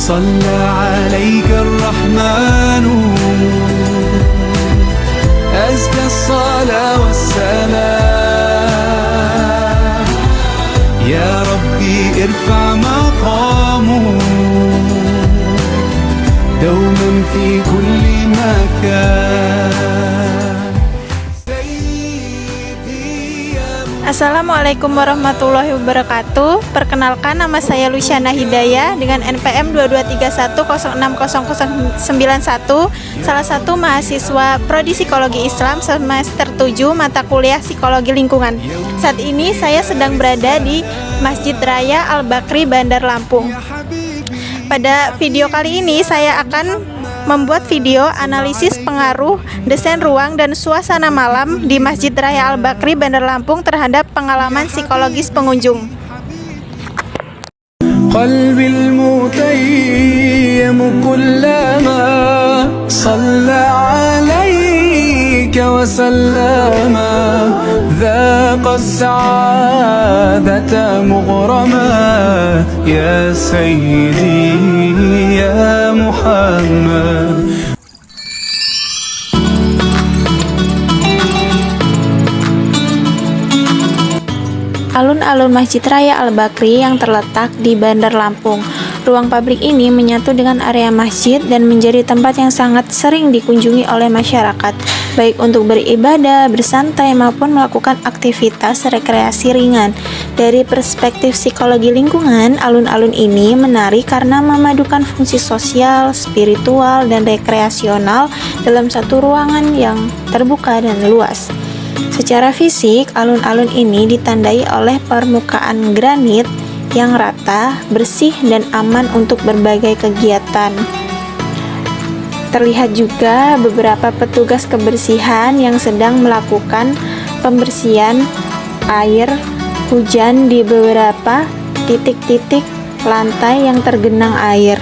صلى عليك الرحمن أزكى الصلاة والسلام يا ربي ارفع مقامه دوما في كل مكان. Assalamualaikum warahmatullahi wabarakatuh. Perkenalkan, nama saya Luciana Hidayah dengan NPM 2231060091, salah satu mahasiswa Prodi Psikologi Islam semester 7 mata kuliah Psikologi Lingkungan. Saat ini saya sedang berada di Masjid Raya Al-Bakri, Bandar Lampung. Pada video kali ini saya akan membuat video analisis pengaruh desain ruang dan suasana malam di Masjid Raya Al-Bakri, Bandar Lampung terhadap pengalaman psikologis pengunjung. قلبي المتيم كلما صلى عليك وسلم ذاق السعادة مغرما يا سيدي يا محمد. Alun-alun Masjid Raya Al-Bakri yang terletak di Bandar Lampung. Ruang publik ini menyatu dengan area masjid dan menjadi tempat yang sangat sering dikunjungi oleh masyarakat, baik untuk beribadah, bersantai, maupun melakukan aktivitas rekreasi ringan. Dari perspektif psikologi lingkungan, alun-alun ini menarik karena memadukan fungsi sosial, spiritual, dan rekreasional dalam satu ruangan yang terbuka dan luas. Secara fisik, alun-alun ini ditandai oleh permukaan granit yang rata, bersih, dan aman untuk berbagai kegiatan. Terlihat juga beberapa petugas kebersihan yang sedang melakukan pembersihan air hujan di beberapa titik-titik lantai yang tergenang air.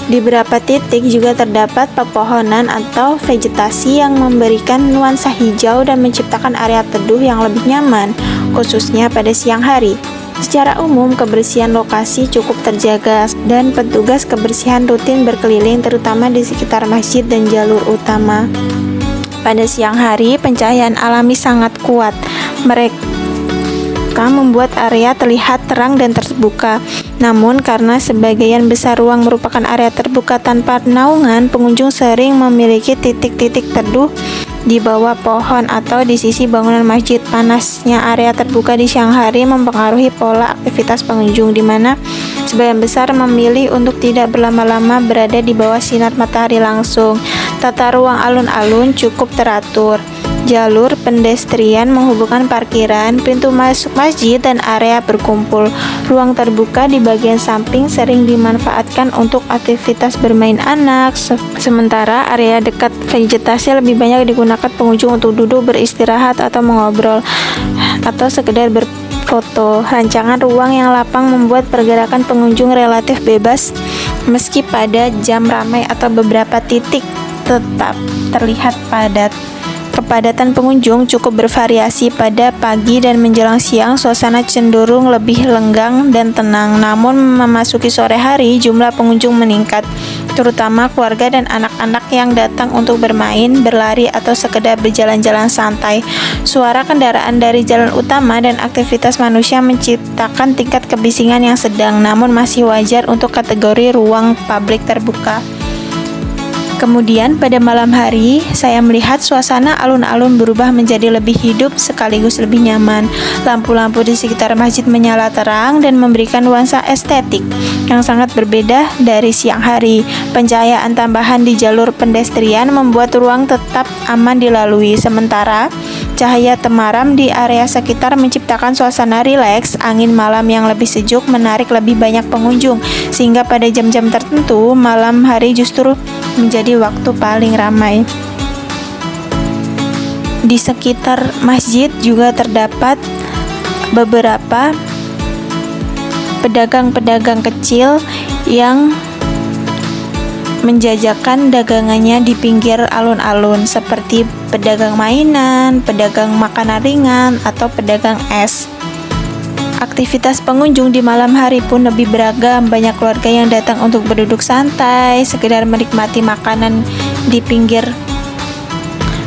Di beberapa titik juga terdapat pepohonan atau vegetasi yang memberikan nuansa hijau dan menciptakan area teduh yang lebih nyaman, khususnya pada siang hari. Secara umum, kebersihan lokasi cukup terjaga dan petugas kebersihan rutin berkeliling terutama di sekitar masjid dan jalur utama. Pada siang hari, pencahayaan alami sangat kuat. Mereka membuat area terlihat terang dan terbuka. Namun karena sebagian besar ruang merupakan area terbuka tanpa naungan, pengunjung sering memiliki titik-titik teduh di bawah pohon atau di sisi bangunan masjid. Panasnya area terbuka di siang hari mempengaruhi pola aktivitas pengunjung, di mana sebagian besar memilih untuk tidak berlama-lama berada di bawah sinar matahari langsung. Tata ruang alun-alun cukup teratur. Jalur pedestrian menghubungkan parkiran, pintu masuk masjid, dan area berkumpul. Ruang terbuka di bagian samping sering dimanfaatkan untuk aktivitas bermain anak, sementara area dekat vegetasi lebih banyak digunakan pengunjung untuk duduk, beristirahat, atau mengobrol, atau sekedar berfoto. Rancangan ruang yang lapang membuat pergerakan pengunjung relatif bebas, meski pada jam ramai atau beberapa titik tetap terlihat padat. Kepadatan pengunjung cukup bervariasi. Pada pagi dan menjelang siang, suasana cenderung lebih lenggang dan tenang. Namun memasuki sore hari, jumlah pengunjung meningkat, terutama keluarga dan anak-anak yang datang untuk bermain, berlari, atau sekedar berjalan-jalan santai. Suara kendaraan dari jalan utama dan aktivitas manusia menciptakan tingkat kebisingan yang sedang, namun masih wajar untuk kategori ruang publik terbuka. Kemudian pada malam hari, saya melihat suasana alun-alun berubah menjadi lebih hidup sekaligus lebih nyaman. Lampu-lampu di sekitar masjid menyala terang dan memberikan nuansa estetik yang sangat berbeda dari siang hari. Pencahayaan tambahan di jalur pedestrian membuat ruang tetap aman dilalui, sementara cahaya temaram di area sekitar menciptakan suasana rileks. Angin malam yang lebih sejuk menarik lebih banyak pengunjung, sehingga pada jam-jam tertentu malam hari justru menjadi waktu paling ramai. Di sekitar masjid juga terdapat beberapa pedagang-pedagang kecil yang menjajakan dagangannya di pinggir alun-alun, seperti pedagang mainan, pedagang makanan ringan, atau pedagang es. Aktivitas pengunjung di malam hari pun lebih beragam. Banyak keluarga yang datang untuk berduduk santai, sekedar menikmati makanan di pinggir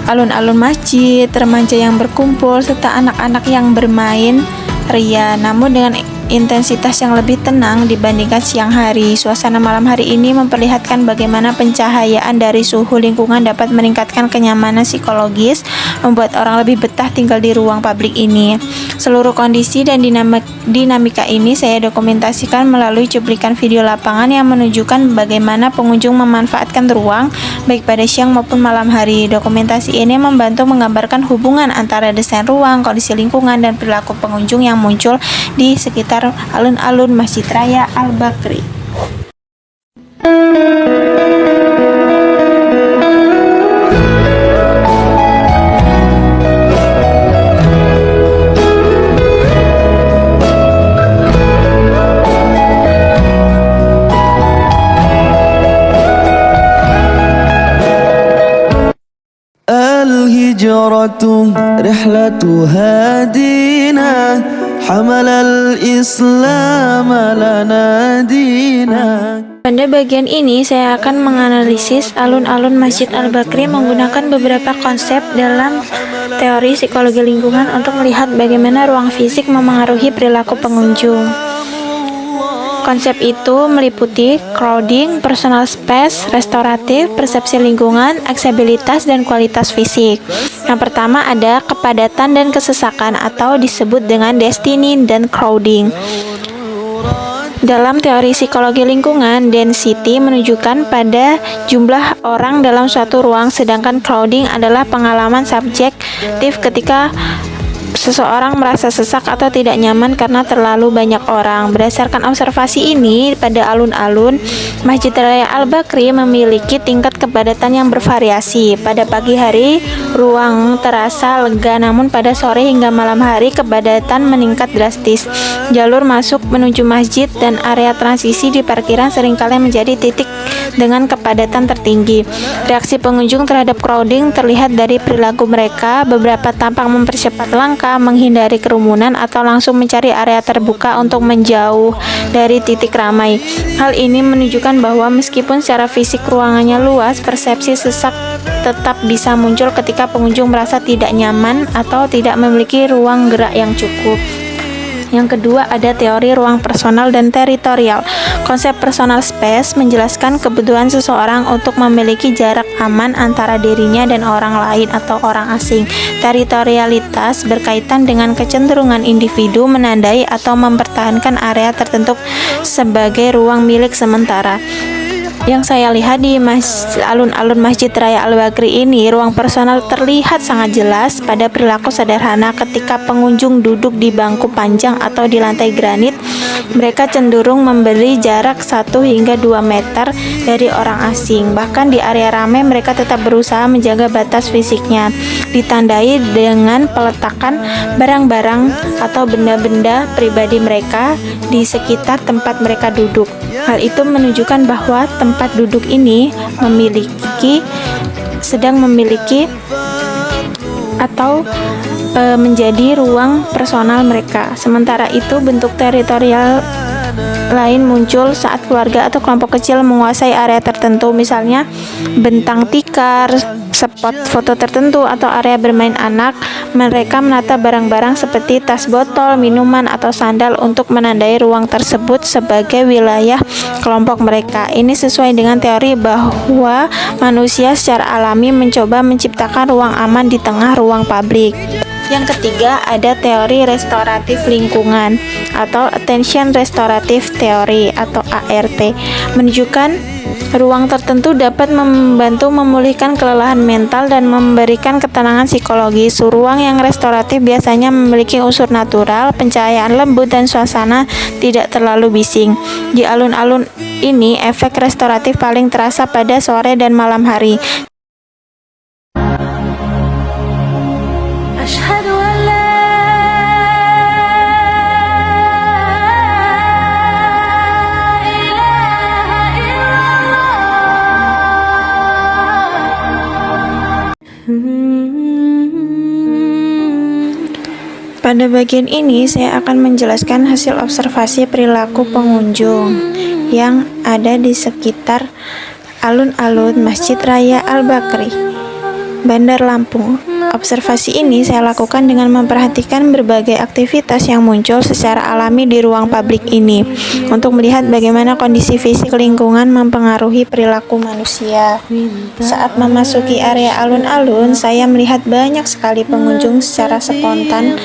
alun-alun masjid, remaja yang berkumpul, serta anak-anak yang bermain ria, namun dengan intensitas yang lebih tenang dibandingkan siang hari. Suasana malam hari ini memperlihatkan bagaimana pencahayaan dari suhu lingkungan dapat meningkatkan kenyamanan psikologis, membuat orang lebih betah tinggal di ruang publik ini. Seluruh kondisi dan dinamika ini saya dokumentasikan melalui cuplikan video lapangan yang menunjukkan bagaimana pengunjung memanfaatkan ruang baik pada siang maupun malam hari. Dokumentasi ini membantu menggambarkan hubungan antara desain ruang, kondisi lingkungan, dan perilaku pengunjung yang muncul di sekitar alun-alun Masjid Raya Al-Bakri. الهجرة رحلة هادينا حمل الإسلام لنا دينا. Pada bagian ini saya akan menganalisis alun-alun Masjid Al-Bakri menggunakan beberapa konsep dalam teori psikologi lingkungan untuk melihat bagaimana ruang fisik memengaruhi perilaku pengunjung. Konsep itu meliputi crowding, personal space, restoratif, persepsi lingkungan, aksesibilitas, dan kualitas fisik. Yang pertama ada kepadatan dan kesesakan atau disebut dengan destiny dan crowding. Dalam teori psikologi lingkungan, density menunjukkan pada jumlah orang dalam suatu ruang, sedangkan crowding adalah pengalaman subjektif ketika seseorang merasa sesak atau tidak nyaman karena terlalu banyak orang. Berdasarkan observasi ini, pada alun-alun Masjid Raya Al-Bakri memiliki tingkat kepadatan yang bervariasi. Pada pagi hari, ruang terasa lega, namun pada sore hingga malam hari kepadatan meningkat drastis. Jalur masuk menuju masjid dan area transisi di parkiran seringkali menjadi titik dengan kepadatan tertinggi. Reaksi pengunjung terhadap crowding terlihat dari perilaku mereka. Beberapa tampak mempercepat langkah, menghindari kerumunan, atau langsung mencari area terbuka untuk menjauh dari titik ramai. Hal ini menunjukkan bahwa meskipun secara fisik ruangannya luas, persepsi sesak tetap bisa muncul ketika pengunjung merasa tidak nyaman atau tidak memiliki ruang gerak yang cukup. Yang kedua ada teori ruang personal dan teritorial. Konsep personal space menjelaskan kebutuhan seseorang untuk memiliki jarak aman antara dirinya dan orang lain atau orang asing. Teritorialitas berkaitan dengan kecenderungan individu menandai atau mempertahankan area tertentu sebagai ruang milik sementara. Yang saya lihat di alun-alun Masjid Raya Al-Bakri ini, ruang personal terlihat sangat jelas pada perilaku sederhana. Ketika pengunjung duduk di bangku panjang atau di lantai granit, mereka cenderung memberi jarak 1 hingga 2 meter dari orang asing. Bahkan di area ramai, mereka tetap berusaha menjaga batas fisiknya, ditandai dengan peletakan barang-barang atau benda-benda pribadi mereka di sekitar tempat mereka duduk. Hal itu menunjukkan bahwa tempat duduk ini sedang memiliki atau menjadi ruang personal mereka. Sementara itu, bentuk teritorial lain muncul saat keluarga atau kelompok kecil menguasai area tertentu, misalnya bentang tikar, spot foto tertentu, atau area bermain anak. Mereka menata barang-barang seperti tas botol, minuman, atau sandal untuk menandai ruang tersebut sebagai wilayah kelompok mereka. Ini sesuai dengan teori bahwa manusia secara alami mencoba menciptakan ruang aman di tengah ruang publik. Yang ketiga ada teori restoratif lingkungan atau Attention Restorative Theory atau ART, menunjukkan ruang tertentu dapat membantu memulihkan kelelahan mental dan memberikan ketenangan psikologis. Ruang yang restoratif biasanya memiliki unsur natural, pencahayaan lembut, dan suasana tidak terlalu bising. Di alun-alun ini, efek restoratif paling terasa pada sore dan malam hari. Pada bagian ini saya akan menjelaskan hasil observasi perilaku pengunjung yang ada di sekitar alun-alun Masjid Raya Al-Bakri, Bandar Lampung. Observasi ini saya lakukan dengan memperhatikan berbagai aktivitas yang muncul secara alami di ruang publik ini untuk melihat bagaimana kondisi fisik lingkungan mempengaruhi perilaku manusia. Saat memasuki area alun-alun, saya melihat banyak sekali pengunjung secara spontan.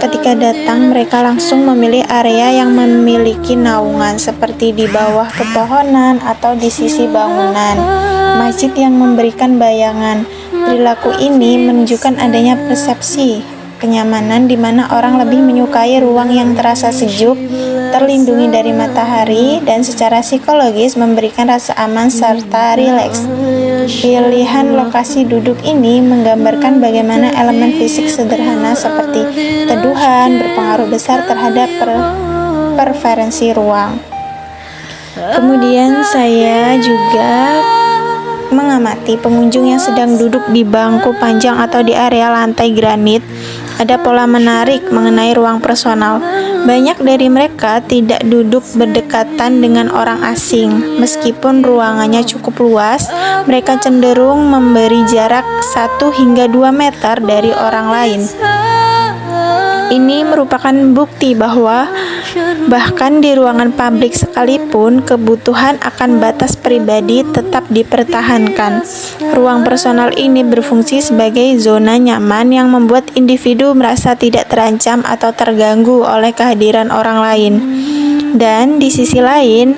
Ketika datang, mereka langsung memilih area yang memiliki naungan seperti di bawah pepohonan atau di sisi bangunan masjid yang memberikan bayangan. Perilaku ini menunjukkan adanya persepsi kenyamanan di mana orang lebih menyukai ruang yang terasa sejuk, terlindungi dari matahari, dan secara psikologis memberikan rasa aman serta rileks. Pilihan lokasi duduk ini menggambarkan bagaimana elemen fisik sederhana seperti teduhan berpengaruh besar terhadap preferensi ruang. Kemudian saya juga mengamati pengunjung yang sedang duduk di bangku panjang atau di area lantai granit. Ada pola menarik mengenai ruang personal. Banyak dari mereka tidak duduk berdekatan dengan orang asing. Meskipun ruangannya cukup luas, mereka cenderung memberi jarak 1 hingga 2 meter dari orang lain. Ini merupakan bukti bahwa bahkan di ruangan publik sekalipun, kebutuhan akan batas pribadi tetap dipertahankan. Ruang personal ini berfungsi sebagai zona nyaman yang membuat individu merasa tidak terancam atau terganggu oleh kehadiran orang lain. Dan di sisi lain,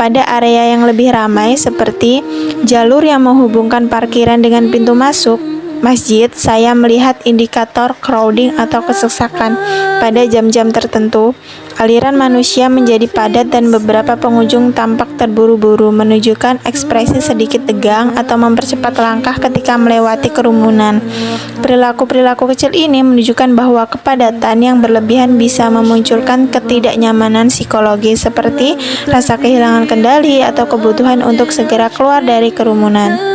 pada area yang lebih ramai seperti jalur yang menghubungkan parkiran dengan pintu masuk masjid, saya melihat indikator crowding atau kesesakan. Pada jam-jam tertentu, aliran manusia menjadi padat dan beberapa pengunjung tampak terburu-buru, menunjukkan ekspresi sedikit tegang atau mempercepat langkah ketika melewati kerumunan. Perilaku-perilaku kecil ini menunjukkan bahwa kepadatan yang berlebihan bisa memunculkan ketidaknyamanan psikologis seperti rasa kehilangan kendali atau kebutuhan untuk segera keluar dari kerumunan.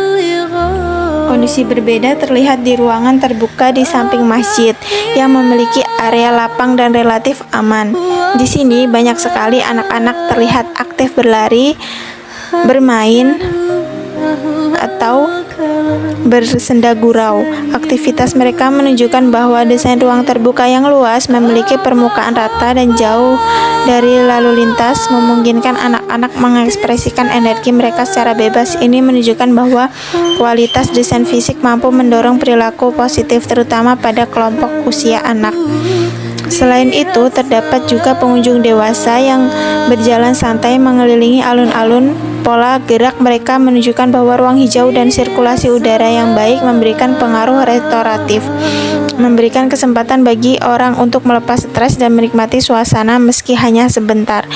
Kondisi berbeda terlihat di ruangan terbuka di samping masjid yang memiliki area lapang dan relatif aman. Di sini banyak sekali anak-anak terlihat aktif berlari, bermain, atau bersenda gurau. Aktivitas mereka menunjukkan bahwa desain ruang terbuka yang luas memiliki permukaan rata dan jauh dari lalu lintas, memungkinkan anak-anak mengekspresikan energi mereka secara bebas. Ini menunjukkan bahwa kualitas desain fisik mampu mendorong perilaku positif, terutama pada kelompok usia anak. Selain itu, terdapat juga pengunjung dewasa yang berjalan santai mengelilingi alun-alun. Pola gerak mereka menunjukkan bahwa ruang hijau dan sirkulasi udara yang baik memberikan pengaruh restoratif, memberikan kesempatan bagi orang untuk melepas stres dan menikmati suasana meski hanya sebentar.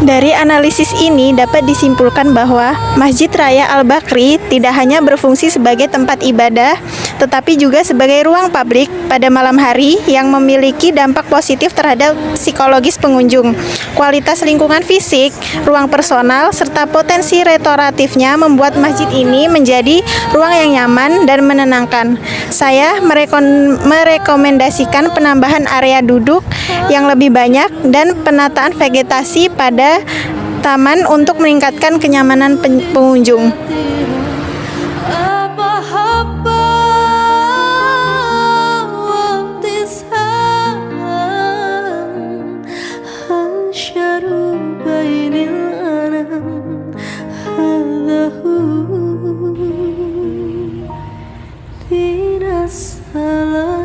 Dari analisis ini dapat disimpulkan bahwa Masjid Raya Al-Bakri tidak hanya berfungsi sebagai tempat ibadah, tetapi juga sebagai ruang publik pada malam hari yang memiliki dampak positif terhadap psikologis pengunjung. Kualitas lingkungan fisik, ruang personal, serta potensi restoratifnya membuat masjid ini menjadi ruang yang nyaman dan menenangkan. Saya merekomendasikan penambahan area duduk yang lebih banyak dan penataan vegetasi pada taman untuk meningkatkan kenyamanan pengunjung. Tidak salah.